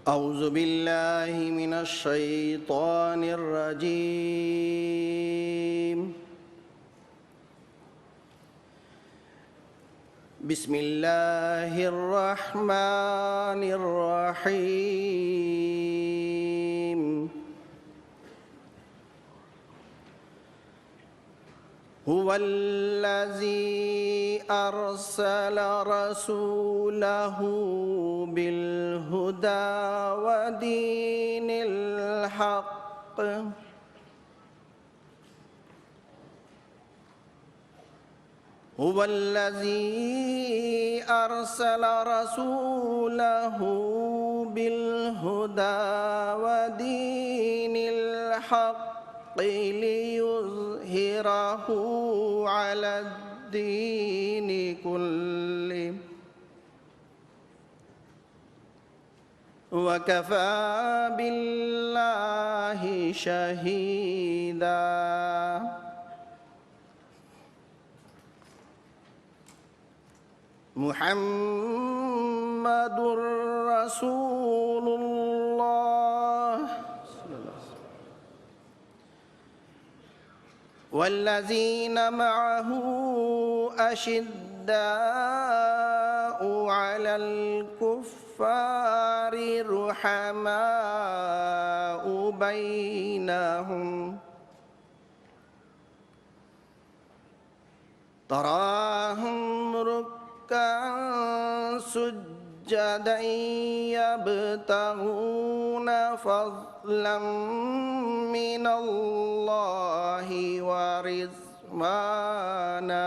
أعوذ बिल्लाहि मिनश शैतानिर रजीम। बिस्मिल्लाहिर रहमानिर रहीम। हुवल्लज़ी अरसल रसूलहु बिलहुदा वदीनिल हक़ हुवल्लज़ी अरसल रसूलहु बिलहुदा वदीनिल हक़ लियुज़हिरहु अलद्दीनि कुल्लिहि वकफ़ा बिल्लाहि शहीदा। मुहम्मदुर रसूलुल्लाह वल्लज़ीन मअहु अशिद्दाउ अलल कुफ़्फ़ारि रुहमाउ बैनहुम तराहुम रुक्कअन सुज्जदन यब्तगून फ़ज़लन मिनल्लाहि व रिज़वाना।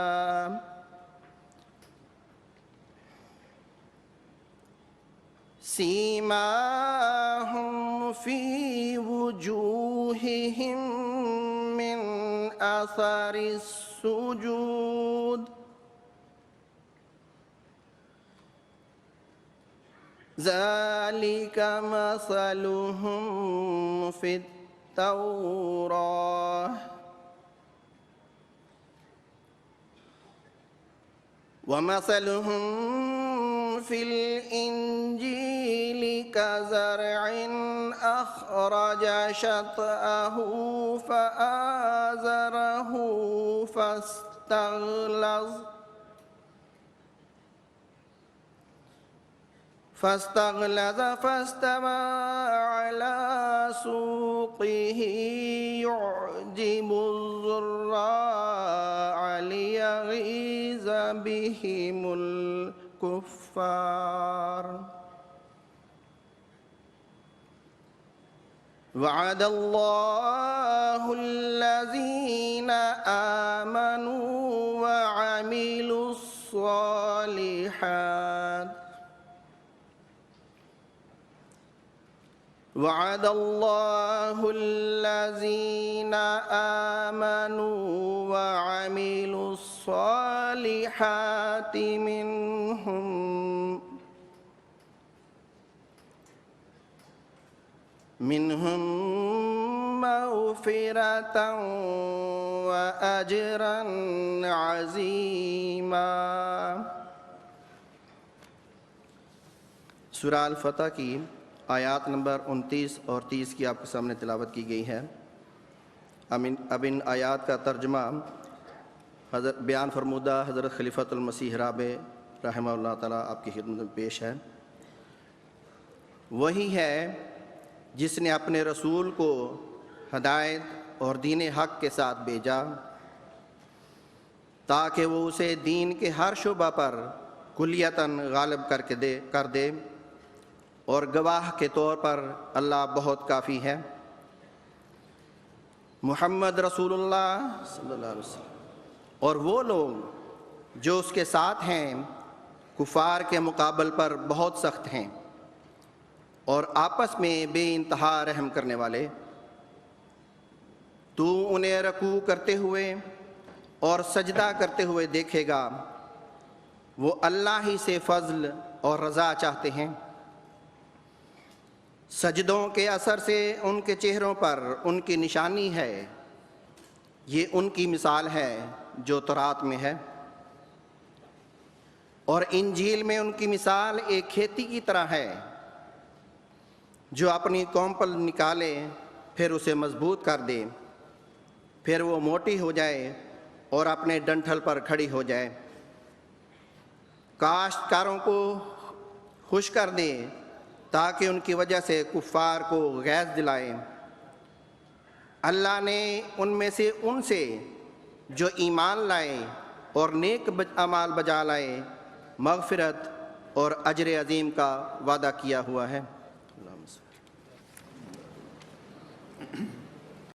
सीमाहुम फ़ी वुजूहिहिम मिन असरिस सुजूद ज़ालिक मसलुहुम फ़ित्तौराह व मसलुहुम फ़िल इंजीलि कज़रअन अख़रज शतअहु फ़आज़रहु فاستغلظ فاستوى على سوقه يعجب الزراع ليغيظ بهم الكفار وعد الله الذين آمنوا وعملوا الصالحات وعد الله الذين آمنوا وعملوا الصالحات منهم مغفرة وأجرا عظيما। सूरा अल फतह की आयात नंबर 29 और 30 की आपके सामने तिलावत की गई है। अब इन आयात का तर्जमा बयान फरमूदा हज़रत खलीफतुल मसीह राबे रहमहुल्लाह ताला आपकी खिदमत में पेश है। वही है जिसने अपने रसूल को हदायत और दीन हक़ के साथ भेजा ताकि वो उसे दीन के हर शुबा पर कुल्लियतन गालिब कर दे और गवाह के तौर पर अल्लाह बहुत काफ़ी है। मुहम्मद रसूलुल्लाह सल्लल्लाहु अलैहि वसल्लम और वो लोग जो उसके साथ हैं कुफ़ार के मुकाबल पर बहुत सख्त हैं और आपस में बेइंतहा रहम करने वाले। तू उन्हें रकू करते हुए और सजदा करते हुए देखेगा, वो अल्लाह ही से फ़ज़ल और रज़ा चाहते हैं। सजदों के असर से उनके चेहरों पर उनकी निशानी है, ये उनकी मिसाल है जो तौरात में है। और इंजील में उनकी मिसाल एक खेती की तरह है جو اپنی قوم پر نکالے پھر اسے مضبوط کر دے، پھر وہ موٹی ہو جائے اور اپنے ڈنٹھل پر کھڑی ہو جائے۔ کاشتکاروں کو خوش کر دے تاکہ ان کی وجہ سے کفار کو غیظ دلائے۔ اللہ نے ان میں سے جو ایمان لائے اور نیک اعمال بجا لائے مغفرت اور اجر عظیم کا وعدہ کیا ہوا ہے۔